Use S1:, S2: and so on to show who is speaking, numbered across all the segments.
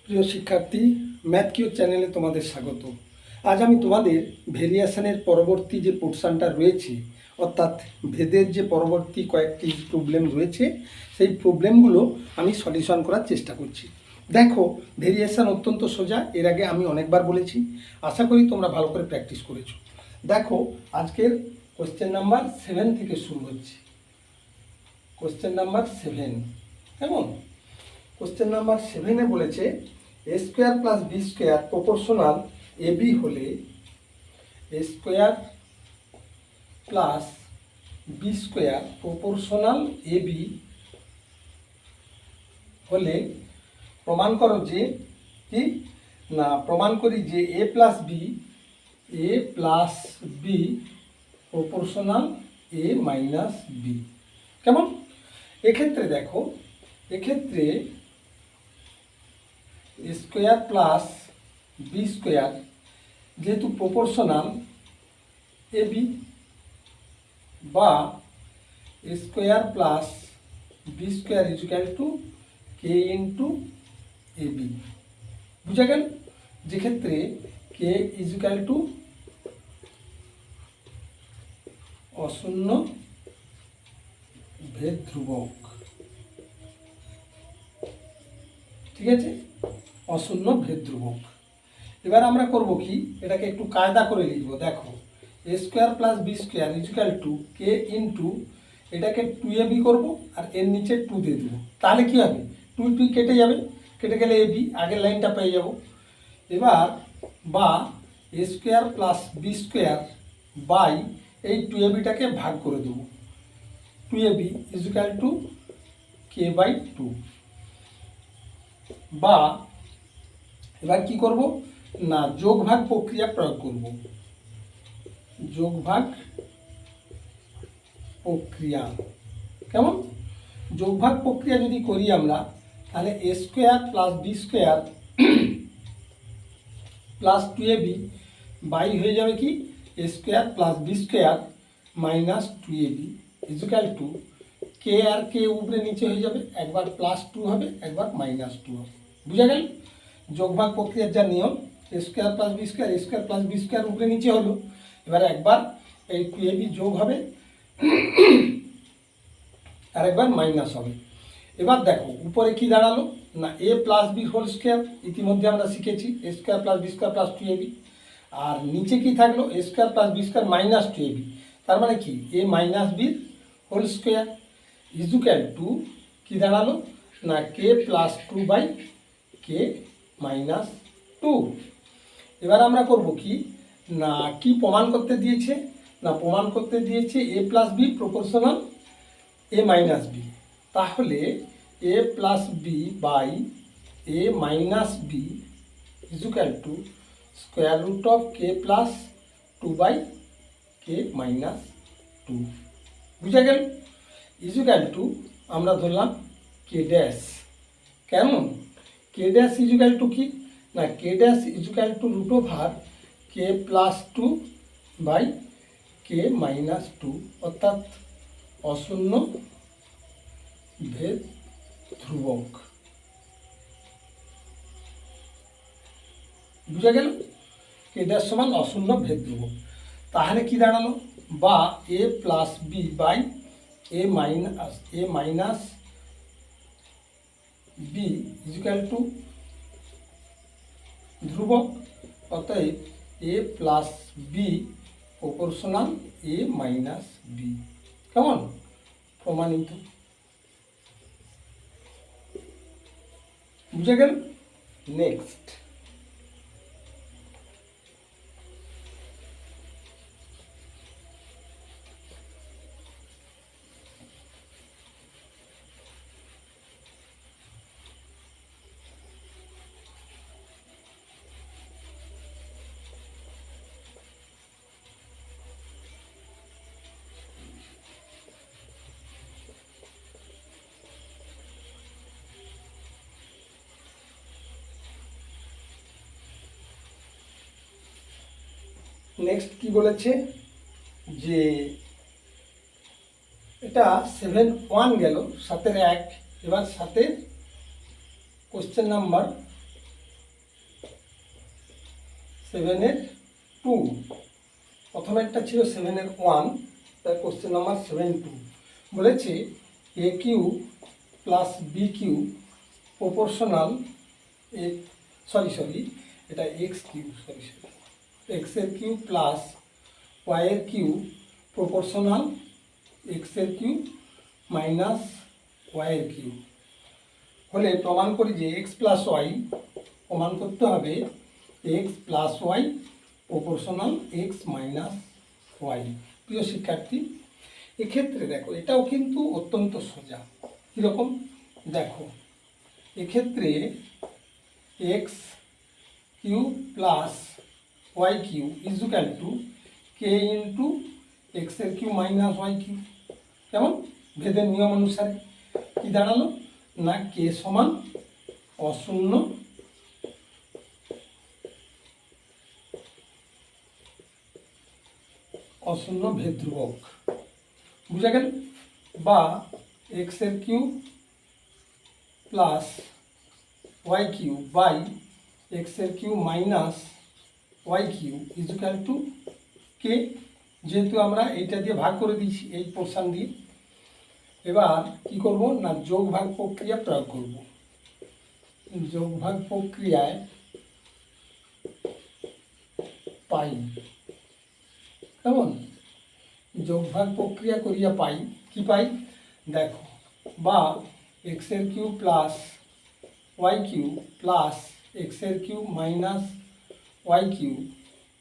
S1: প্রিয় শিক্ষার্থী, math Q চ্যানেলে তোমাদের স্বাগত। আজ আমি তোমাদের ভেরিয়েশনের পরবর্তী যে পোর্শনটা রয়েছে, অর্থাৎ ভেদের যে পরবর্তী কয়েকটি প্রবলেম রয়েছে, সেই প্রবলেমগুলো আমি সলিউশন করার চেষ্টা করছি। দেখো, ভেরিয়েশন অত্যন্ত সোজা, এর আগে আমি অনেকবার বলেছি। আশা করি তোমরা ভালো করে প্র্যাকটিস করেছো। দেখো, আজকের কোশ্চেন নাম্বার 7 থেকে শুরু হচ্ছে। কোশ্চেন নাম্বার 7, কেমন? কোশ্চেন নাম্বার 7-এ বলেছে a square plus b square proportional a b হলে a square plus b square proportional a b হলে প্রমাণ করো যে কি না, প্রমাণ করি যে a plus b proportional a minus b. কেমন? এক্ষেত্রে দেখো, এক্ষেত্রে স্কোয়ার প্লাস বি স্কোয়ার যেহেতু প্রপোর্শনাল এ বি, বা square plus b square is equal to K into a b. বুঝা গেল? যেক্ষেত্রে কে ইজ ইকুয়াল টু অশূন্য ভেদ ধ্রুবক। ঠিক আছে, অশূন্য ভেদ ধ্রুবক। এবার আমরা করব কি, এটাকে একটু কায়দা করে লিখব। দেখো, a square plus b square is equal to K into এটাকে 2ab করবো আর এর নিচে 2 দিয়ে দেবো। তাহলে কি হবে, 2 কেটে যাবে, কেটে গেলে ab, আগের লাইনটা পেয়ে যাব। এবার বা a square plus b square by এই 2abটাকে ভাগ করে দেবো। 2ab is equal to K by 2। বা এবার কি করব না, যোগ ভাগ প্রক্রিয়া প্রয়োগ করব। যোগ ভাগ প্রক্রিয়া। কেমন? যোগ ভাগ প্রক্রিয়া যদি করি আমরা, তাহলে a square plus b square plus 2ab by হয়ে যাবে কি a square plus b square minus 2ab is equal to k আর কে উপরে নিচে হয়ে যাবে, একবার +2 হবে, একবার -2 হবে। বুঝা গেল যোগ ভাগ প্রক্রিয়ার যা নিয়ম? এ স্কোয়ার প্লাস বি স্কোয়ার উপরে নিচে হলো, এবার একবার এই 2ab যোগ হবে আর একবার মাইনাস হবে। এবার দেখো উপরে কি দাঁড়ালো না, a plus b whole square, ইতিমধ্যে আমরা শিখেছি a square plus b square plus 2ab। আর নিচে কি থাকলো, a square plus b square minus 2ab, তার মানে কি a minus b whole square is equal to কি দাঁড়ালো না, k plus 2 by K minus 2। এবার আমরা করব কি না, কি প্রমাণ করতে দিয়েছে না, প্রমাণ করতে দিয়েছে a plus b proportional a minus b. তাহলে a plus b by a minus b is equal to square root of k plus 2 by K minus 2। বুঝা গেল? ইজুক্যাল টু আমরা ধরলাম কে ড্যাশ। কেমন? কে ড্যাশ ইজুক্যাল টু কি না, K dash equal to root over K plus 2 by K minus 2, অর্থাৎ অশূন্য ভেদ ধ্রুবক। বুঝা গেল? কে ড্যাশ সমান অশূন্য ভেদ ধ্রুবক। তাহলে কি দাঁড়ালো, বা a plus b by a minus b is equal to ধ্রুবক, অতএব a plus b proportional a minus b. কেমন? প্রমাণিত। বুঝে গেল? নেক্সট, নেক্সট কি বলেছে যে এটা 7.1 গেল, 7-এর 1। এবার 7-এর কোশ্চেন নাম্বার 7-এর 2, প্রথমেরটা ছিল 7-এর 1, তাই কোশ্চেন নাম্বার 7-2 বলেছে a cube plus b cube proportional এটা এক্স কিউ এক্সের কিউ প্লাস ওয়াইয়ের কিউ প্রপোর্শনাল এক্সের কিউ মাইনাস ওয়াইয়ের কিউ হলে প্রমাণ করি যে এক্স প্লাস ওয়াই প্রমাণ করতে হবে X plus Y proportional X minus Y. প্রিয় শিক্ষার্থী, এক্ষেত্রে দেখো এটাও কিন্তু অত্যন্ত সোজা। কীরকম দেখো, এক্ষেত্রে X Q plus Y Q equal to K into এক্সের কিউ মাইনাস ওয়াই কিউ। কেমন ভেদের নিয়ম অনুসারে কি দাঁড়ালো না কে সমান অশূন্য ভেদ ধ্রুবক, বুঝা গেল? বা এক্সের cube plus Y cube by এক্সের Q minus Y Q equal to k, যেহেতু আমরা এইটা দিয়ে ভাগ করে দিয়েছি এই পোর্শন দিয়ে। এবার কি করব না যোগ ভাগ প্রক্রিয়া প্রয়োগ করব। যোগ ভাগ প্রক্রিয়ায় পাই, কেমন যোগ ভাগ প্রক্রিয়া করিয়া পাই কি পাই দেখো, বা এক্সের cube plus Y cube plus এক্সের Q minus Y cube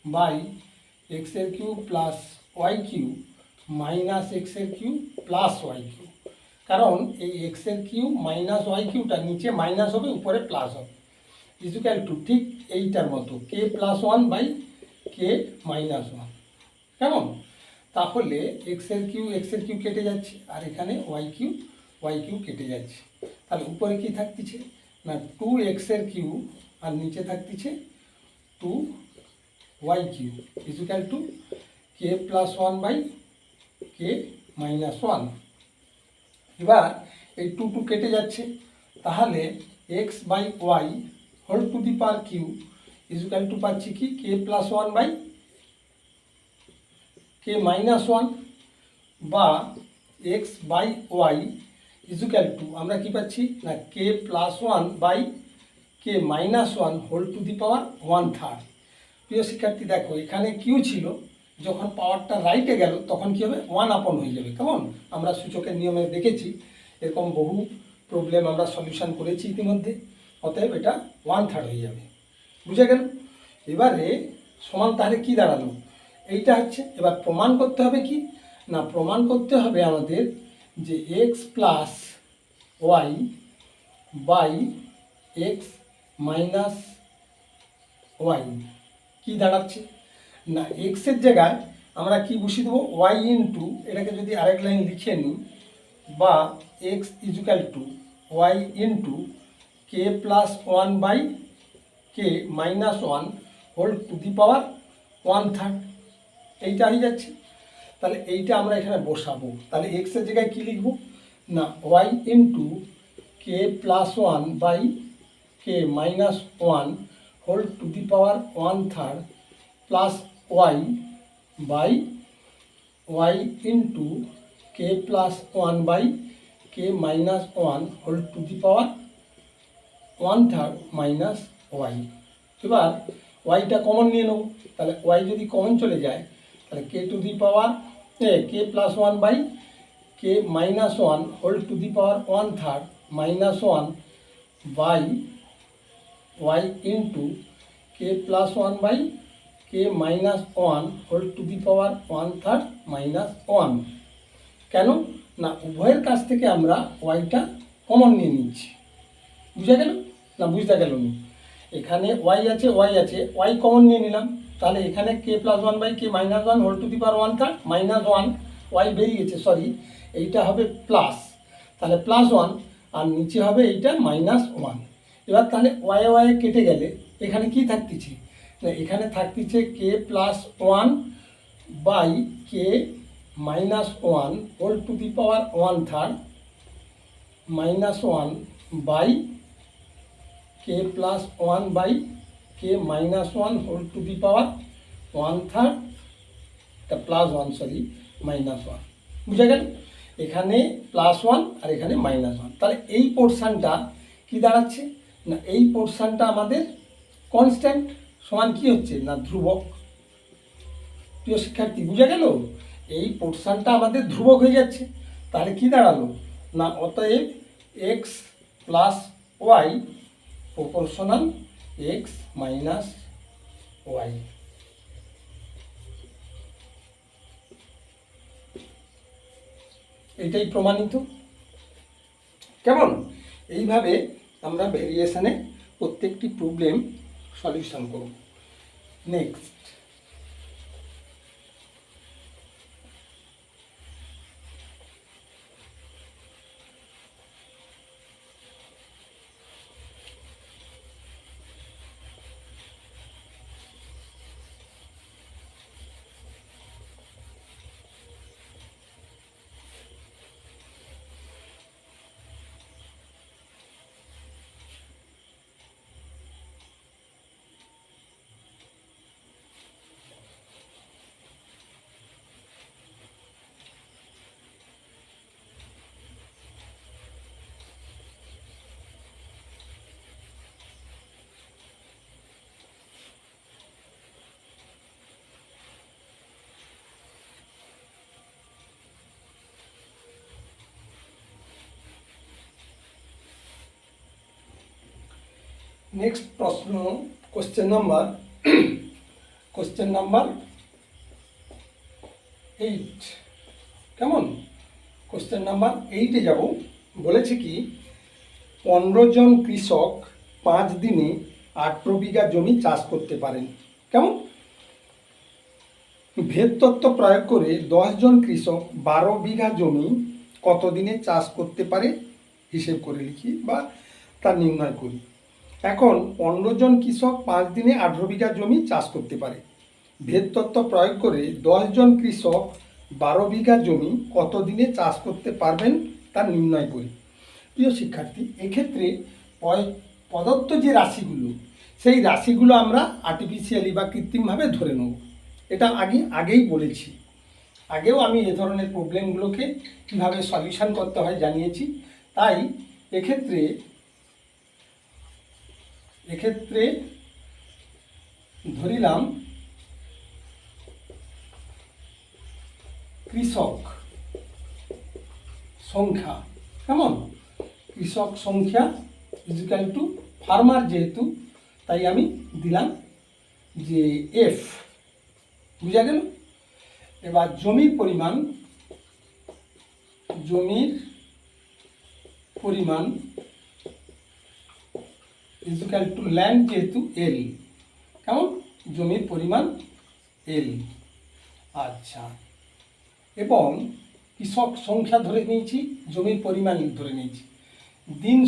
S1: by এক্সের cube plus Y cube minus এক্সের কিউ প্লাস ওয়াই কিউ। কারণ এই এক্সের কিউ মাইনাস ওয়াই কিউটা নিচে মাইনাস হবে উপরে প্লাস হবে, ইজুক্যাল টু ঠিক এইটার মতো k plus one by K minus one. কেমন? তাহলে এক্সের কিউ কেটে যাচ্ছে আর এখানে ওয়াই কিউ কেটে যাচ্ছে। তাহলে উপরে কি থাকতেছে না 2x এর কিউ আর নিচে থাকতেছে 2y cube equal to k plus one by K minus one. এবার এই 2 কেটে যাচ্ছে, তাহলে x by y whole to the power cube equal to পাচ্ছি কি k plus one by K minus one, বা x by y is equal to আমরা কি পাচ্ছি না k plus one by K minus one whole to the power 1/3। প্রিয় শিক্ষার্থী দেখো, এখানে কিউ ছিল, যখন পাওয়ারটা রাইটে গেল তখন কী হবে 1/, হয়ে যাবে। কেমন আমরা সূচকের নিয়মে দেখেছি, এরকম বহু প্রবলেম আমরা সলিউশন করেছি ইতিমধ্যে। অতএব এটা 1/3 হয়ে যাবে, বুঝে গেল? এবারে সমান তাহলে কি দাঁড়ালো, এইটা হচ্ছে। এবার প্রমাণ করতে হবে কি না প্রমাণ করতে হবে আমাদের যে x plus Y by x minus y কী দাঁড়াচ্ছে না এক্সের জায়গায় আমরা কি বসিয়ে দেবো ওয়াই ইন্টু, এটাকে যদি আরেক লাইন লিখে নিই, বা x is equal to y into K plus one by K minus one whole to the power 1/3। এইটা হয়ে যাচ্ছে। তাহলে এইটা আমরা এখানে বসাবো। তাহলে এক্সের জায়গায় কী লিখব না Y into K plus one by K minus one whole to the power 1/3 plus Y by Y into K plus one by K minus one whole to the power 1/3 minus Y. এবার ওয়াইটা common নিয়ে নেব, তাহলে Y যদি common চলে যায় তাহলে k to the power k plus one by K minus one whole to the power 1/3 minus one by Y into K plus one by K minus one whole to the power 1/3 minus one. কেন না উভয়ের কাছ থেকে আমরা ওয়াইটা common নিয়ে নিচ্ছি, বুঝা গেল না বুঝতে গেল না? এখানে ওয়াই আছে ওয়াই কমন নিয়ে নিলাম, তাহলে এখানে k plus one by K minus one whole to the power 1/3 minus one, y বেরিয়ে গেছে এইটা হবে প্লাস, তাহলে প্লাস ওয়ান আর নিচে হবে এইটা মাইনাস ওয়ান। এবার তাহলে ওয়াই কেটে গেলে এখানে কি থাকতেছে না এখানে থাকতেছে k plus one by K minus one whole to the power 1/3 minus one by k plus one by k k -1 whole to the power 1/3 +1 sorry -1, বুঝা গেল? এখানে +1 আর এখানে -1, তাহলে এই পোর্শনটা কি দাঁড়াচ্ছে না এই পোর্শনটা আমাদের কনস্ট্যান্ট সমান কি হচ্ছে না ধ্রুবক। প্রিয় শিক্ষার্থী বুঝা গেল? এই পোর্শনটা আমাদের ধ্রুবক হয়ে যাচ্ছে, তাহলে কি দাঁড়ালো না অতএব x + y proportional x - y। এটাই প্রমাণিত। কেমন? এইভাবে আমরা ভেরিয়েশনে প্রত্যেকটি প্রবলেম সলিউশন করব। নেক্সট, প্রশ্ন কোশ্চেন নাম্বার 8। কেমন? কোশ্চেন নাম্বার 8-এ যাব। বলেছে কি 15 জন কৃষক 5 দিনে 18 বিঘা জমি চাষ করতে পারেন। কেমন? ভেদ তত্ত্ব প্রয়োগ করে 10 জন কৃষক 12 বিঘা জমি কত দিনে চাষ করতে পারে হিসেব করে লিখি বা তা নির্ণয় করি। এখন 15 জন কৃষক 5 দিনে 18 বিঘা জমি চাষ করতে পারে। ভেদ তত্ত্ব প্রয়োগ করে 10 জন কৃষক 12 বিঘা জমি কত দিনে চাষ করতে পারবেন তা নির্ণয় করি। প্রিয় শিক্ষার্থী, এক্ষেত্রে প্রদত্ত যে রাশিগুলো সেই রাশিগুলো আমরা আর্টিফিশিয়ালি বা কৃত্রিমভাবে ধরে নেব। এটা আগেই বলেছি, আগেও আমি এ ধরনের প্রবলেমগুলোকে কীভাবে সলিউশন করতে হয় জানিয়েছি। তাই এক্ষেত্রে ধরিলাম কৃষক সংখ্যা। কেমন? কৃষক সংখ্যা ইজিক্যাল টু ফার্মার, যেহেতু তাই আমি দিলাম যে এফ। বুঝা গেল? এবার জমির পরিমাণ ইজিক্যাল টু ল্যান্ড, যেহেতু এল। কেমন? জমির পরিমাণ এল। আচ্ছা, এবং কৃষক সংখ্যা ধরে নিয়েছি, জমির পরিমাণ ধরে নিয়েছি। দিন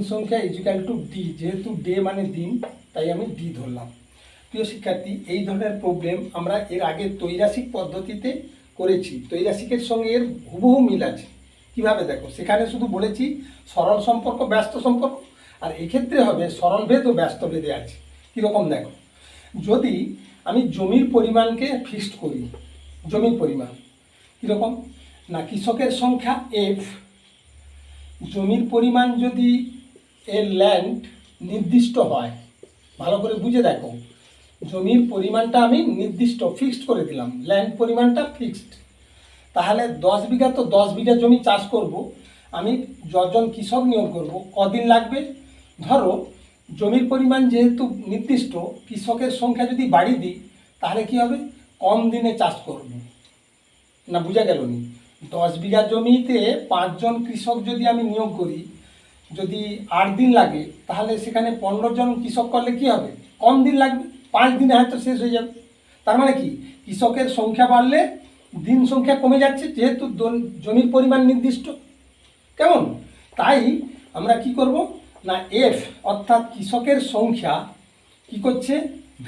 S1: সংখ্যা ইজিক্যাল টু ডি, যেহেতু ডে মানে দিন তাই আমি ডি ধরলাম। প্রিয় শিক্ষার্থী, এই ধরনের প্রবলেম আমরা এর আগে ত্রৈরাসিক পদ্ধতিতে করেছি। ত্রৈরাসিকের সঙ্গে এর হুবহু মিল আছে। কিভাবে দেখো, সেখানে শুধু বলেছি সরল সম্পর্ক ব্যস্ত সম্পর্ক, আর এক্ষেত্রে হবে সরল ভেদ ও ব্যস্ত ভেদে আছে। কীরকম দেখো, যদি আমি জমির পরিমাণকে ফিক্সড করি, জমির পরিমাণ কীরকম না কৃষকের সংখ্যা এফ, জমির পরিমাণ যদি এর ল্যান্ড নির্দিষ্ট হয়, ভালো করে বুঝে দেখো, জমির পরিমাণটা আমি নির্দিষ্ট ফিক্সড করে দিলাম, ল্যান্ড পরিমাণটা ফিক্সড, তাহলে 10 বিঘা তো 10 বিঘা জমি চাষ করব। আমি যজন কৃষক নিয়োগ করব, কদিন লাগবে? ধরো জমির পরিমাণ যেহেতু নির্দিষ্ট, কৃষকের সংখ্যা যদি বাড়িয়ে দিই তাহলে কি হবে? কম দিনে চাষ করব না। বুঝা গেল নি? 10 বিঘা জমিতে 5 জন কৃষক যদি আমি নিয়োগ করি, যদি 8 দিন লাগে, তাহলে সেখানে 15 জন কৃষক করলে কি হবে? কম দিন লাগবে, 5 দিনে হয়তো শেষ হয়ে যাবে। তার মানে কি, কৃষকের সংখ্যা বাড়লে দিন সংখ্যা কমে যাচ্ছে, যেহেতু জমির পরিমাণ নির্দিষ্ট। কেমন? তাই আমরা কি করব না এফ অর্থাৎ কৃষকের সংখ্যা কি করছে?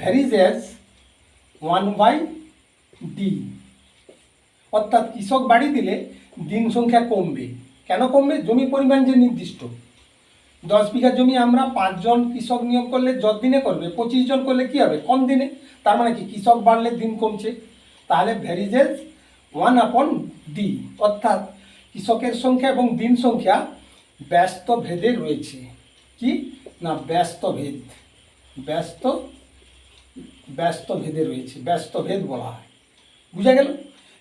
S1: ভ্যারিজ অ্যাজ 1/d, অর্থাৎ কৃষক বাড়িয়ে দিলে দিন সংখ্যা কমবে। কেন কমবে? জমির পরিমাণ যে নির্দিষ্ট, 10 বিঘা জমি আমরা 5 জন কৃষক নিয়োগ করলে যত দিনে করবে, 25 জন করলে কি হবে, কম দিনে। তার মানে কি, কৃষক বাড়লে দিন কমছে, তাহলে ভ্যারিজেস 1/d, অর্থাৎ কৃষকের সংখ্যা এবং দিন সংখ্যা ব্যস্ত ভেদে রয়েছে। কি না, ব্যস্ত ভেদে রয়েছে, ব্যস্ত ভেদ বলা হয়। বুঝা গেল?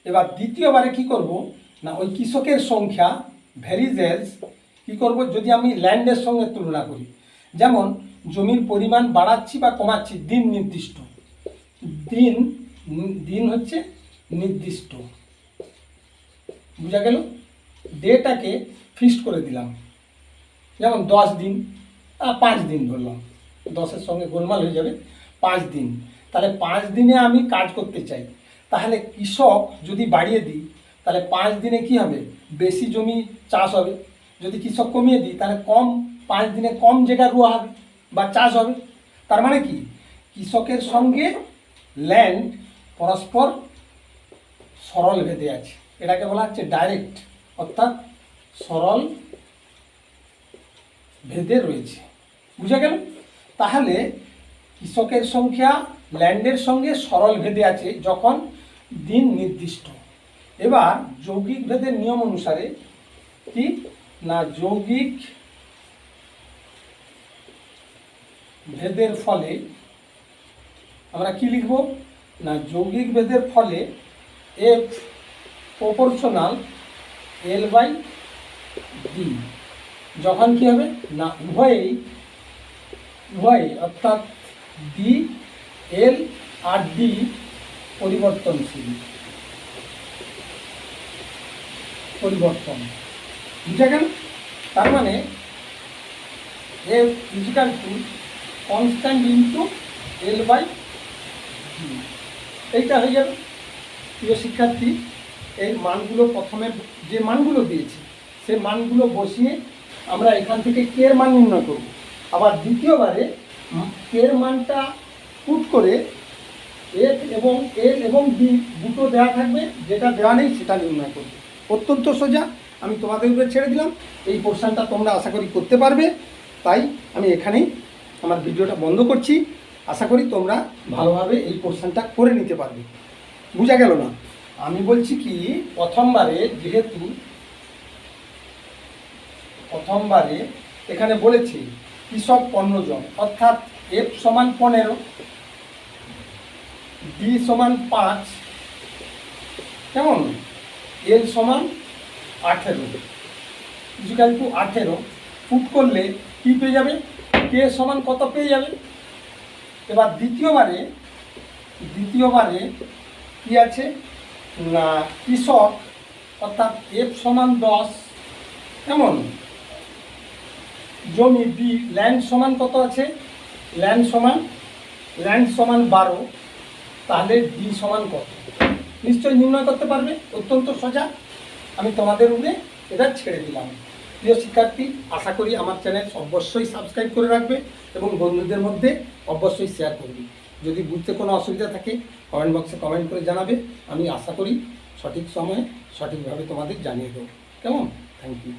S1: এবার দ্বিতীয়বারে কি করব না, ওই কৃষকের সংখ্যা ভ্যারিজেস কি করব, যদি আমি ল্যান্ডের সঙ্গে তুলনা করি, যেমন জমির পরিমাণ বাড়াচ্ছি বা কমাচ্ছি, দিন নির্দিষ্ট, দিন হচ্ছে নির্দিষ্ট। বুঝা গেল? ডেটাকে ফিক্সড করে দিলাম, যেমন 10 দিন, 5 দিন ধরলাম, 10-এর সঙ্গে গোলমাল হয়ে যাবে, 5 দিন। তাহলে 5 দিনে আমি কাজ করতে চাই, তাহলে কৃষক যদি বাড়িয়ে দিই তাহলে 5 দিনে কি হবে, বেশি জমি চাষ হবে। যদি কৃষক কমিয়ে দিই তাহলে 5 দিনে কম জায়গা রোয়া হবে বা চাষ হবে। তার মানে কি, কৃষকের সঙ্গে ল্যান্ড পরস্পর সরল ভেদে আছে, এটাকে বলা হচ্ছে ডাইরেক্ট, অর্থাৎ সরল ভেদে রয়েছে। বুঝা গেল? তাহলে কৃষকের সংখ্যা ল্যান্ডের সঙ্গে সরল ভেদে আছে যখন দিন নির্দিষ্ট। এবার যৌগিক ভেদের নিয়ম অনুসারে কি না, যৌগিক ভেদের ফলে আমরা কি লিখব না, যৌগিক ভেদের ফলে F প্রপোর্শনাল L/D, যখন কি হবে না, উভয়ই অর্থাৎ ডি, এল আর ডি পরিবর্তন। বুঝা গেল? তার মানে F equal to constant into L/D, এইটা হয়ে যাবে। প্রিয় শিক্ষার্থী, এই মানগুলো প্রথমে যে মানগুলো দিয়েছি সেই মানগুলো বসিয়ে আমরা এখান থেকে কে এর মান নির্ণয় করব। আবার দ্বিতীয়বারে কে এর মানটা পুট করে এফ এবং এল এবং ডি দুটো দেওয়া থাকবে, যেটা দেওয়া নেই সেটা নির্ণয় করবে। অত্যন্ত সোজা, আমি তোমাদের উপরে ছেড়ে দিলাম। এই পোর্শনটা তোমরা আশা করি করতে পারবে, তাই আমি এখানেই আমার ভিডিওটা বন্ধ করছি। আশা করি তোমরা ভালোভাবে এই পোর্শনটা করে নিতে পারবে। বুঝা গেল না? আমি বলছি কি, প্রথমবারে এখানে বলেছি কৃষক 15 জন, অর্থাৎ F সমান 15, D সমান 5, কেমন, L সমান 18, ইকুয়াল টু 18 পুট করলে কি পেয়ে যাবে, K সমান কত পেয়ে যাবে। এবার দ্বিতীয়বারে কি আছে না, কৃষক অর্থাৎ F সমান 10, কেমন, জমি বি, ল্যান্ড সমান কত আছে, ল্যান্ড সমান 12, তাহলে ডি সমান কত, নিশ্চয়ই নির্ণয় করতে পারবে। অত্যন্ত সোজা, আমি তোমাদের উপরে এটা ছেড়ে দিলাম। প্রিয় শিক্ষার্থী, আশা করি আমার চ্যানেল অবশ্যই সাবস্ক্রাইব করে রাখবে এবং বন্ধুদের মধ্যে অবশ্যই শেয়ার করবে। যদি বুঝতে কোনো অসুবিধা থাকে কমেন্ট বক্সে কমেন্ট করে জানাবে, আমি আশা করি সঠিক সময়ে সঠিকভাবে তোমাদের জানিয়ে দেবো। কেমন? Thank you.